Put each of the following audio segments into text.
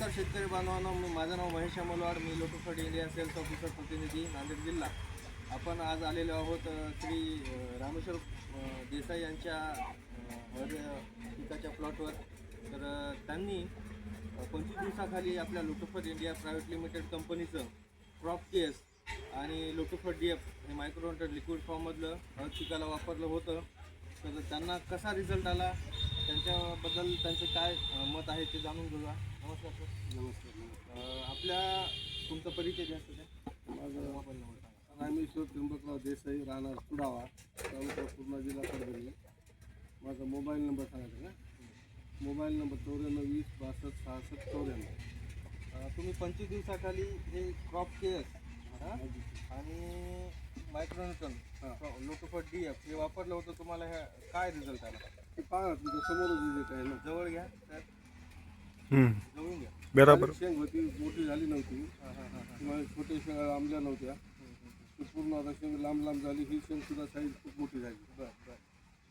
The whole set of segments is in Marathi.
नमस्कार शेतकरी बांधवांनो, माझं नाव महेश अमलवाड. मी लोटोफर्ड इंडिया सेल्स ऑफिसर प्रतिनिधी नांदेड जिल्हा. आपण आज आलेलो आहोत श्री रामेश्वर देसाई यांच्या हळद पिकाच्या प्लॉटवर. तर त्यांनी 25 दिवसाखाली आपल्या लोटोफर्ड इंडिया प्रायव्हेट लिमिटेड कंपनीचं क्रॉप केअर्स आणि लोटोफर्ड DF हे मायक्रोन्यूट्रन लिक्विड फॉर्ममधलं हळद पिकाला वापरलं होतं. तर त्यांना कसा रिझल्ट आला, त्यांच्याबद्दल त्यांचे काय मत आहे ते जाणून घेऊया. नमस्कार सर. नमस्कार. आपल्या तुमचा परिचय द्या सर. माझं मोबाईल नंबर सांगा. रामेश्वर त्र्यंबकराव देसाई, राहणार कुडावा, तालुका पूर्णा, जिल्हा परभणी. माझा मोबाईल नंबर सांगायचा का? Mobile number 94 20 62 66 94. तुम्ही 25 दिवसाखाली हे क्रॉप केअर्स आणि मायक्रोन्यूट्रन लोटोफर्ड DF हे वापरलं होतं. तुम्हाला ह्या काय रिझल्ट आला ते पहा, तुमच्या समोरच विजेट आहे ना. जवळ घ्या सर, जवळून घ्या. बरोबर. शेंग होती, मोठी झाली नव्हती. किंवा छोटे शेंगा आंबल्या नव्हत्या. ती पूर्ण आता शेंग लांब लांब झाली. ही शेंग सुद्धा साईज खूप मोठी झाली. बरं.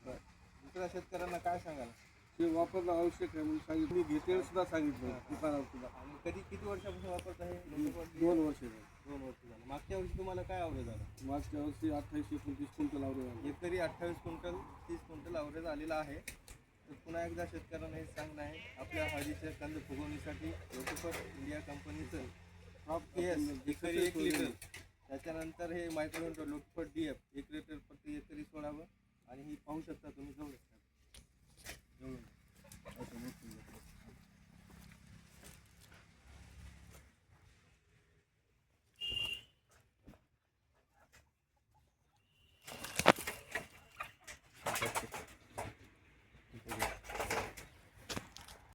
दुसऱ्या शेतकऱ्यांना काय सांगाल? ते वापरणं आवश्यक आहे म्हणून सांगितलं. मी घेतेल सुद्धा सांगितलं दुकानावर सुद्धा. आणि किती वर्षापासून वापरत आहे? 2 वर्ष झाली. 2 वर्ष झालं. मागच्या वर्षी तुम्हाला काय ॲव्हरेज आला? मागच्या वर्षी 28-29 क्विंटल आवडेल. एकरी 28 क्विंटल 30 क्विंटल ॲव्हरेज आलेला आहे. तर पुन्हा एकदा शेतकऱ्यांना हे सांगणं आहे, आपल्या हळदीचे कंद फुगवणीसाठी लोटोफर्ड इंडिया कंपनीचं क्रॉप केअर्स एकरी 1 लिटर, त्याच्यानंतर हे मायक्रोन्यूट्रन लोटोफर्ड DF 1 लिटर प्रति एकरी सोडावं. आणि ही पाहू शकता तुम्ही जवळ